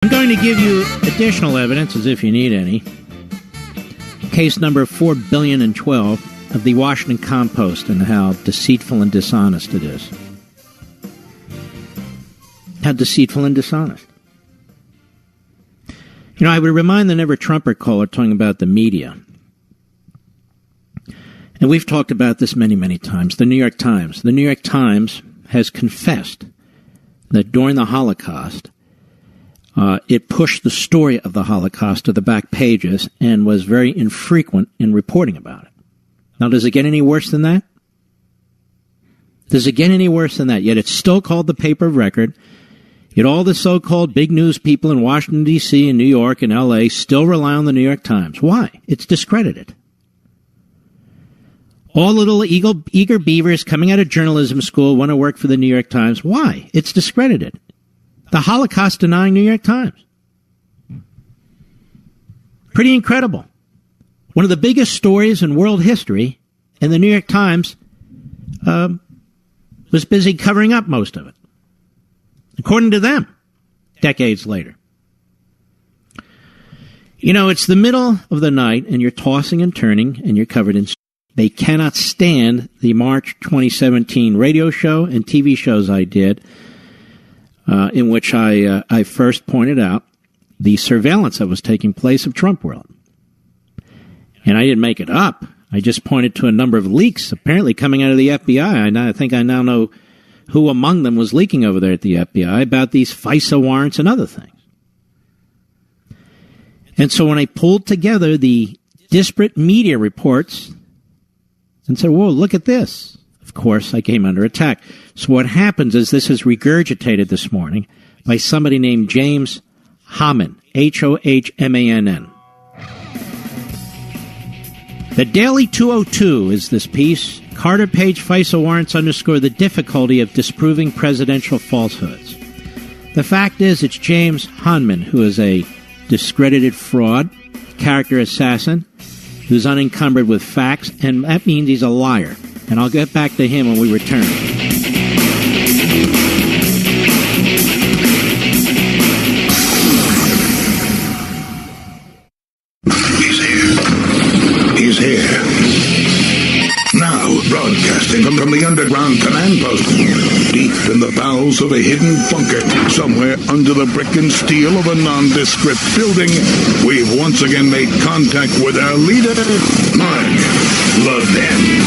I'm going to give you additional evidence, as if you need any. Case number 4,012,000,012 of the Washington Compost and how deceitful and dishonest it is. How deceitful and dishonest. You know, I would remind the never-Trumper caller talking about the media. And we've talked about this many, many times. The New York Times. The New York Times has confessed that during the Holocaust, it pushed the story of the Holocaust to the back pages and was very infrequent in reporting about it. Now, does it get any worse than that? Does it get any worse than that? Yet it's still called the paper of record. Yet all the so-called big news people in Washington, D.C., and New York, and L.A. still rely on the New York Times. Why? It's discredited. All little eager beavers coming out of journalism school want to work for the New York Times. Why? It's discredited. The Holocaust-denying New York Times. Pretty incredible. One of the biggest stories in world history, and the New York Times was busy covering up most of it. According to them, decades later. You know, it's the middle of the night, and you're tossing and turning, and you're covered in... They cannot stand the March 2017 radio show and TV shows I did, in which I first pointed out the surveillance that was taking place of Trump World. And I didn't make it up. I just pointed to a number of leaks apparently coming out of the FBI. I think I now know who among them was leaking over there at the FBI about these FISA warrants and other things. And so when I pulled together the disparate media reports and said, whoa, look at this, of course, I came under attack. So what happens is this is regurgitated this morning by somebody named James Hohmann, Hohmann. The Daily 202 is this piece. Carter Page FISA warrants underscore the difficulty of disproving presidential falsehoods. The fact is, it's James Hohmann, who is a discredited fraud, character assassin, who's unencumbered with facts, and that means he's a liar. And I'll get back to him when we return. He's here. Now, broadcasting from the underground command post, deep in the bowels of a hidden bunker, somewhere under the brick and steel of a nondescript building, we've once again made contact with our leader, Mark Levin.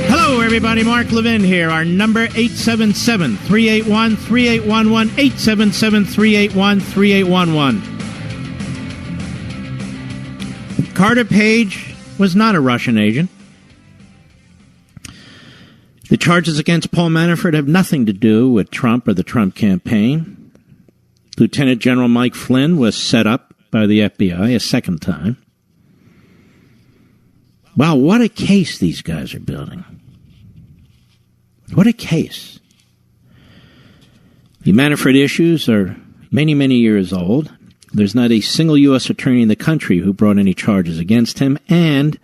Hello, everybody. Mark Levin here. Our number, 877-381-3811, 877-381-3811. Carter Page was not a Russian agent. The charges against Paul Manafort have nothing to do with Trump or the Trump campaign. Lieutenant General Mike Flynn was set up by the FBI a second time. Wow, what a case these guys are building. What a case. The Manafort issues are many, many years old. There's not a single U.S. attorney in the country who brought any charges against him, and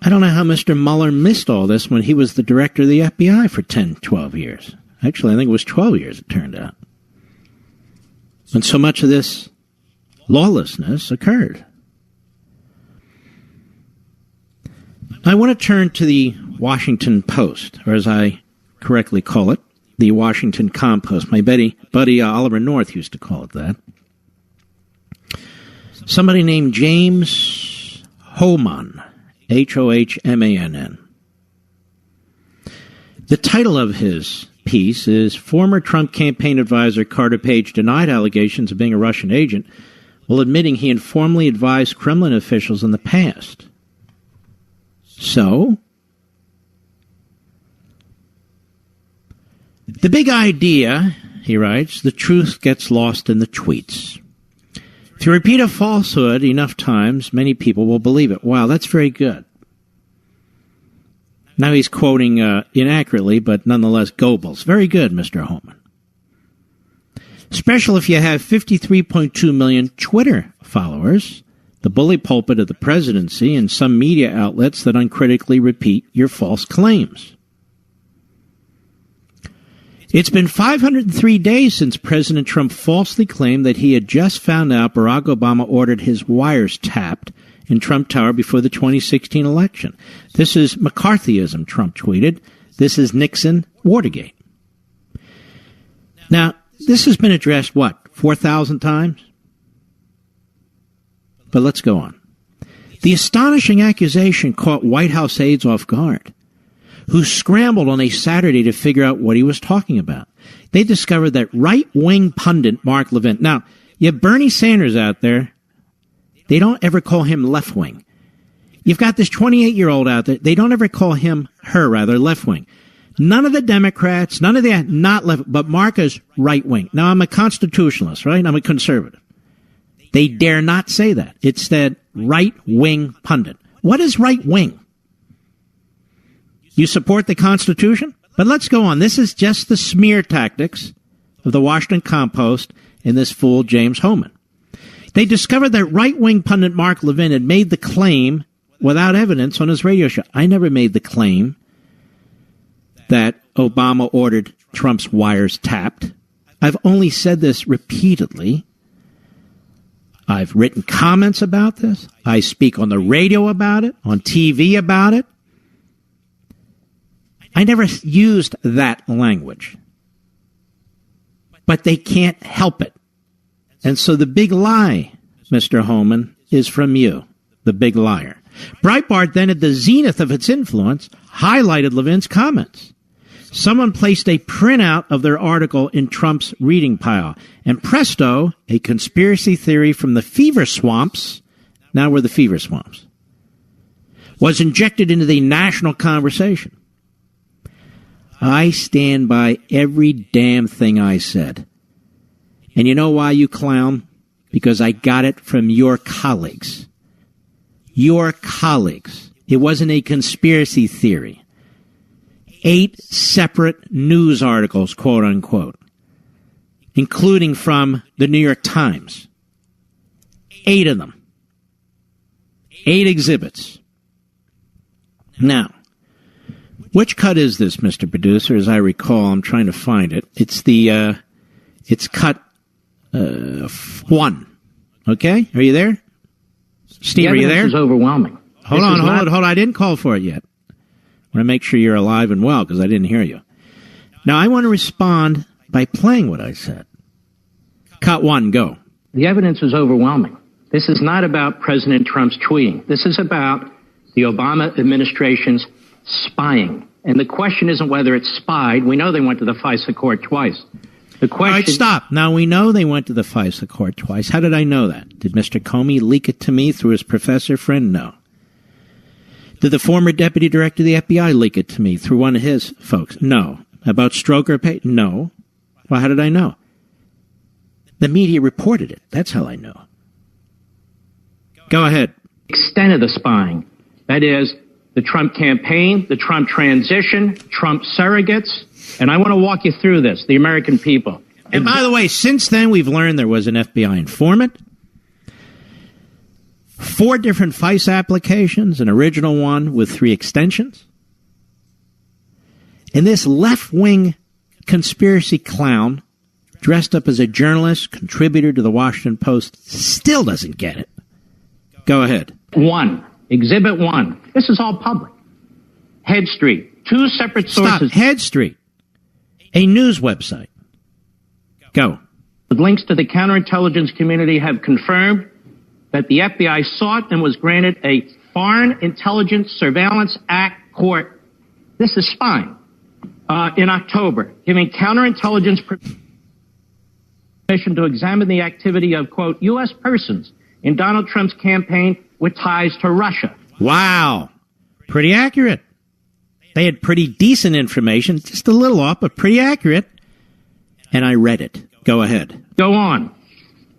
I don't know how Mr. Mueller missed all this when he was the director of the FBI for 10, 12 years. Actually, I think it was 12 years, it turned out. And so much of this lawlessness occurred. I want to turn to the Washington Post, or as I correctly call it, the Washington Compost. My buddy Oliver North used to call it that. Somebody named James Hohmann, Hohmann. The title of his piece is Former Trump Campaign Advisor Carter Page denied allegations of being a Russian agent while admitting he informally advised Kremlin officials in the past. So, the big idea, he writes, the truth gets lost in the tweets. If you repeat a falsehood enough times, many people will believe it. Wow, that's very good. Now he's quoting inaccurately, but nonetheless Goebbels. Very good, Mr. Hohmann. Special if you have 53.2 million Twitter followers, the bully pulpit of the presidency, and some media outlets that uncritically repeat your false claims. It's been 503 days since President Trump falsely claimed that he had just found out Barack Obama ordered his wires tapped in Trump Tower before the 2016 election. This is McCarthyism, Trump tweeted. This is Nixon Watergate. Now, this has been addressed, 4,000 times? But let's go on. The astonishing accusation caught White House aides off guard, who scrambled on a Saturday to figure out what he was talking about. They discovered that right-wing pundit Mark Levin. Now, you have Bernie Sanders out there. They don't ever call him left-wing. You've got this 28-year-old out there. They don't ever call her left-wing. None of the Democrats, none of the, not left, but Mark is right-wing. Now, I'm a constitutionalist, right? I'm a conservative. They dare not say that. It's that right-wing pundit. What is right-wing? You support the Constitution? But let's go on. This is just the smear tactics of the Washington Compost and this fool James Hohmann. They discovered that right-wing pundit Mark Levin had made the claim without evidence on his radio show. I never made the claim that Obama ordered Trump's wires tapped. I've only said this repeatedly. I've written comments about this. I speak on the radio about it, on TV about it. I never used that language. But they can't help it. And so the big lie, Mr. Hohmann, is from you, the big liar. Breitbart, then at the zenith of its influence, highlighted Levin's comments. Someone placed a printout of their article in Trump's reading pile. And presto, a conspiracy theory from the fever swamps, now we're the fever swamps, was injected into the national conversation. I stand by every damn thing I said. And you know why, you clown? Because I got it from your colleagues. Your colleagues. It wasn't a conspiracy theory. 8 separate news articles, quote unquote, including from the New York Times. 8 of them. 8 exhibits. Now, which cut is this, Mr. Producer? As I recall, I'm trying to find it. It's the, it's cut 1. Okay? Are you there? Steve, are you there? This is overwhelming. Hold on. I didn't call for it yet. I want to make sure you're alive and well because I didn't hear you. Now, I want to respond by playing what I said. Cut 1, go. The evidence is overwhelming. This is not about President Trump's tweeting. This is about the Obama administration's spying. And the question isn't whether it's spied. We know they went to the FISA court twice. The question... All right, stop. Now, we know they went to the FISA court twice. How did I know that? Did Mr. Comey leak it to me through his professor friend? No. Did the former deputy director of the FBI leak it to me through one of his folks? No. About Stroker Pay? No. Well, how did I know? The media reported it. That's how I know. Go ahead. Extent of the spying. That is, the Trump campaign, the Trump transition, Trump surrogates. And I want to walk you through this, the American people. And by the way, since then, we've learned there was an FBI informant, 4 different FISA applications, an original one with 3 extensions. And this left-wing conspiracy clown, dressed up as a journalist, contributor to the Washington Post, still doesn't get it. Go ahead. 1. Exhibit 1. This is all public. Head Street. 2 separate sources. Stop. Head Street. A news website. Go. With links to the counterintelligence community have confirmed that the FBI sought and was granted a Foreign Intelligence Surveillance Act court. This is spying. In October, giving counterintelligence permission to examine the activity of, quote, U.S. persons in Donald Trump's campaign with ties to Russia. Wow. Pretty accurate. They had pretty decent information, just a little off, but pretty accurate. And I read it. Go ahead. Go on.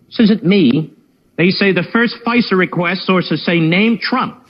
This isn't me. They say the first FISA request, sources say, named Trump,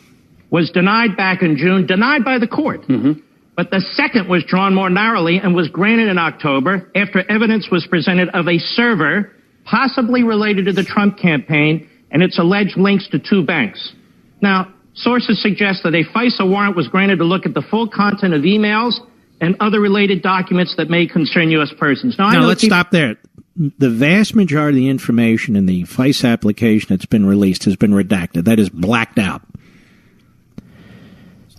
was denied back in June, denied by the court. Mm-hmm. But the second was drawn more narrowly and was granted in October after evidence was presented of a server possibly related to the Trump campaign and its alleged links to 2 banks. Now, sources suggest that a FISA warrant was granted to look at the full content of emails and other related documents that may concern U.S. persons. Now, let's stop there. The vast majority of the information in the FICE application that's been released has been redacted. That is blacked out.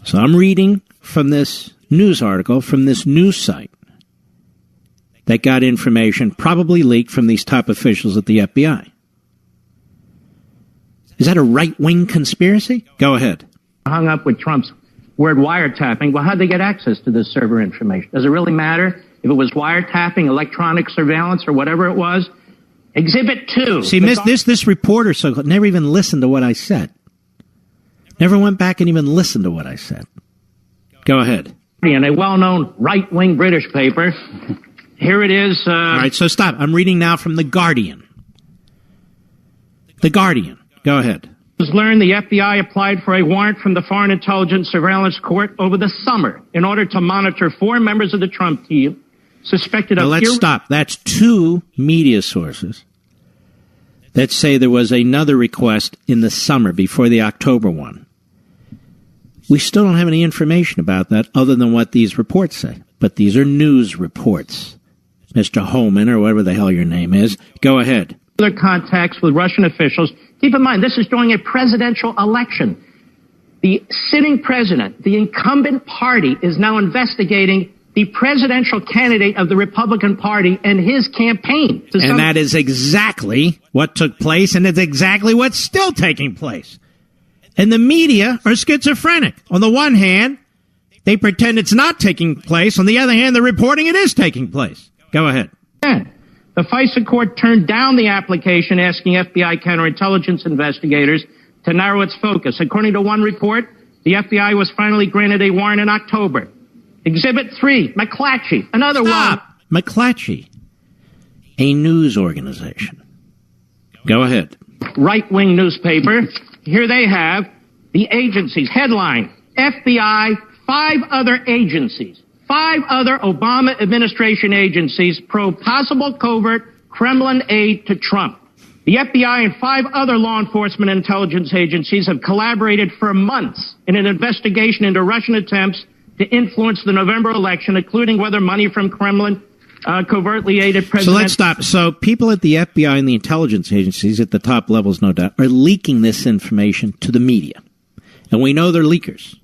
So I'm reading from this news article from this news site that got information probably leaked from these top officials at the FBI. Is that a right-wing conspiracy? Go ahead. Hung up with Trump's word wiretapping. Well, how'd they get access to this server information? Does it really matter if it was wiretapping, electronic surveillance, or whatever it was? Exhibit 2. See, this reporter never even listened to what I said. Never went back and even listened to what I said. Go ahead. In a well-known right-wing British paper, here it is. All right, so stop. I'm reading now from The Guardian. The Guardian. Go ahead. It was learned the FBI applied for a warrant from the Foreign Intelligence Surveillance Court over the summer in order to monitor 4 members of the Trump team suspected of... Now let's stop. That's 2 media sources that say there was another request in the summer before the October one. We still don't have any information about that other than what these reports say. But these are news reports. Mr. Holman, or whatever the hell your name is, go ahead. Other contacts with Russian officials. Keep in mind, this is during a presidential election. The sitting president, the incumbent party, is now investigating the presidential candidate of the Republican Party and his campaign. And that is exactly what took place, and it's exactly what's still taking place. And the media are schizophrenic. On the one hand, they pretend it's not taking place. On the other hand, they're reporting it is taking place. Go ahead. The FISA court turned down the application asking FBI counterintelligence investigators to narrow its focus. According to one report, the FBI was finally granted a warrant in October. Exhibit 3, McClatchy, another one. McClatchy, a news organization. Go ahead. Right-wing newspaper. Here they have the agencies. Headline, FBI, 5 other agencies. 5 other Obama administration agencies probe possible covert Kremlin aid to Trump. The FBI and 5 other law enforcement intelligence agencies have collaborated for months in an investigation into Russian attempts to influence the November election, including whether money from Kremlin covertly aided President... So let's stop. So people at the FBI and the intelligence agencies at the top levels, no doubt, are leaking this information to the media. And we know they're leakers.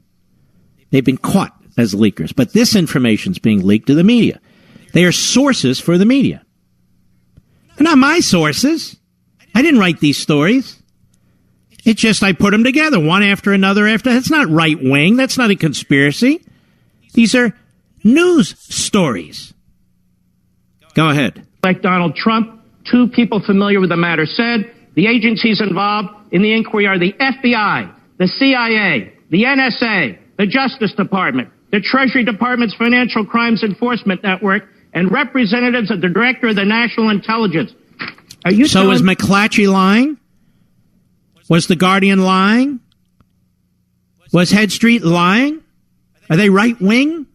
They've been caught as leakers. But this information is being leaked to the media. They are sources for the media. They're not my sources. I didn't write these stories. It's just I put them together, one after another after. That's not right-wing. That's not a conspiracy. These are news stories. Go ahead. Like Donald Trump, 2 people familiar with the matter said the agencies involved in the inquiry are the FBI, the CIA, the NSA, the Justice Department, the Treasury Department's Financial Crimes Enforcement Network, and representatives of the Director of the National Intelligence. Are you So was McClatchy lying? Was The Guardian lying? Was Head Street lying? Are they right-wing?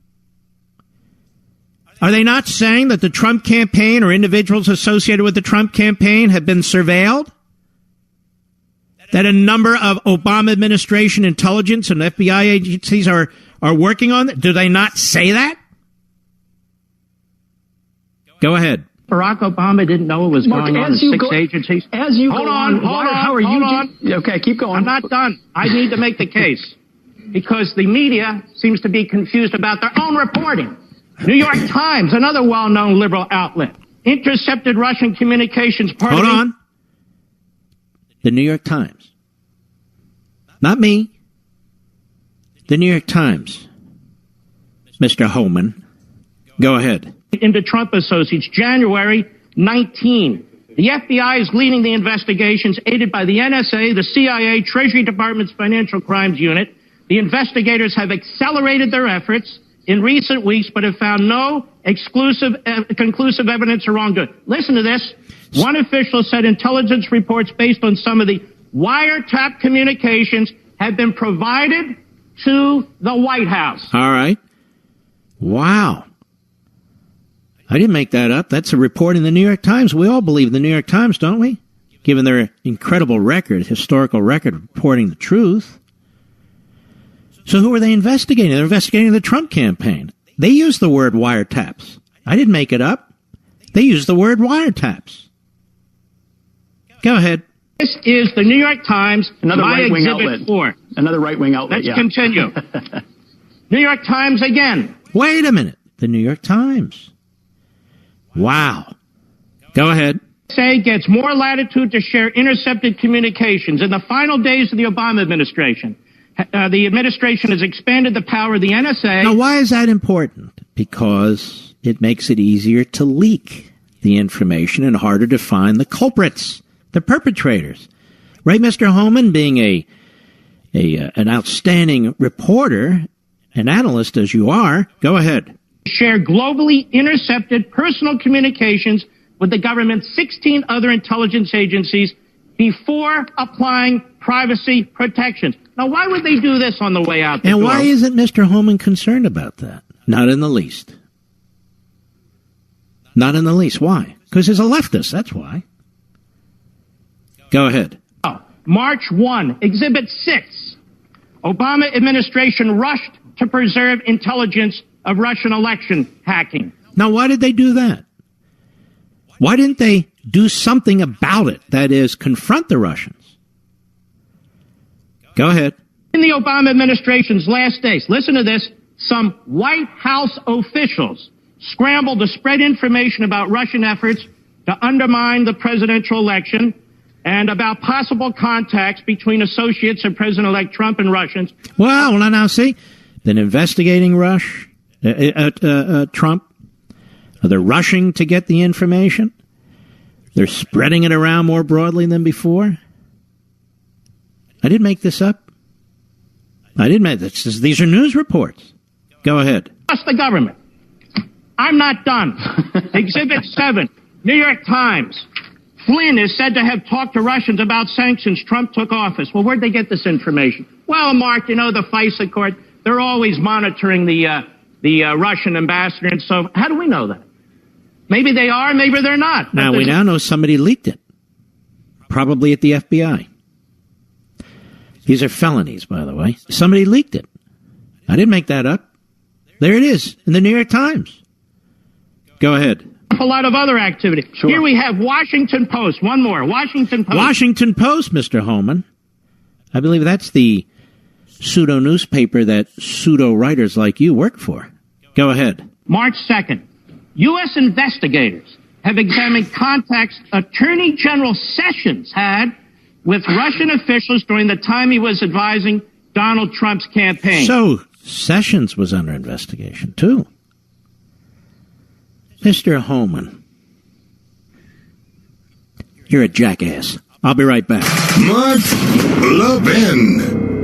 Are they not saying that the Trump campaign or individuals associated with the Trump campaign have been surveilled? That a number of Obama administration intelligence and FBI agencies are working on it? Do they not say that? Go ahead. Barack Obama didn't know it was going on in 6 agencies. Hold on. Okay, keep going. I'm not done. I need to make the case because the media seems to be confused about their own reporting. New York Times, another well-known liberal outlet, intercepted Russian communications. Hold on. The New York Times. Not me. The New York Times. Mr. Holman. Go ahead. Into Trump associates, January 19. The FBI is leading the investigations, aided by the NSA, the CIA, Treasury Department's Financial Crimes Unit. The investigators have accelerated their efforts in recent weeks, but have found no conclusive evidence of wrongdoing. Listen to this. One official said intelligence reports based on some of the wiretap communications have been provided to the White House. All right. Wow. I didn't make that up. That's a report in the New York Times. We all believe the New York Times, don't we? Given their incredible record, historical record of reporting the truth. So who are they investigating? They're investigating the Trump campaign. They use the word wiretaps. I didn't make it up. They use the word wiretaps. Go ahead. This is the New York Times, another my right-wing Exhibit outlet. 4. Another right-wing outlet. Let's continue. New York Times again. Wait a minute. The New York Times. Wow. Go ahead. NSA gets more latitude to share intercepted communications. In the final days of the Obama administration, the administration has expanded the power of the NSA. Now, why is that important? Because it makes it easier to leak the information and harder to find the culprits, the perpetrators. Right, Mr. Homan, being an outstanding reporter, an analyst as you are, go ahead. Share globally intercepted personal communications with the government's 16 other intelligence agencies before applying privacy protections. Now, why would they do this on the way out the door? And why isn't Mr. Homan concerned about that? Not in the least. Not in the least. Why? Because he's a leftist, that's why. Go ahead. March 1, Exhibit 6. Obama administration rushed to preserve intelligence of Russian election hacking. Now, why did they do that? Why didn't they do something about it? That is, confront the Russians. Go ahead. In the Obama administration's last days, listen to this, some White House officials scrambled to spread information about Russian efforts to undermine the presidential election and about possible contacts between associates of President-elect Trump and Russians. Well, now see, been investigating Trump. They're rushing to get the information. They're spreading it around more broadly than before. I didn't make this up. I didn't make this. These are news reports. Go ahead. Trust the government. I'm not done. Exhibit 7, New York Times. Flynn is said to have talked to Russians about sanctions Trump took office. Well, where'd they get this information? Well, Mark, the FISA court, they're always monitoring the Russian ambassador, and so how do we know that? Maybe they are, maybe they're not. Now, we now know somebody leaked it. Probably at the FBI. These are felonies, by the way. Somebody leaked it. I didn't make that up. There it is, in the New York Times. Go ahead. A lot of other activity. Sure. Here we have Washington Post. One more. Washington Post. Washington Post, Mr. Homan. I believe that's the pseudo-newspaper that pseudo-writers like you work for. Go ahead. March 2nd. U.S. investigators have examined contacts Attorney General Sessions had with Russian officials during the time he was advising Donald Trump's campaign. So, Sessions was under investigation, too. Mr. Homan, you're a jackass. I'll be right back. Mark Levin.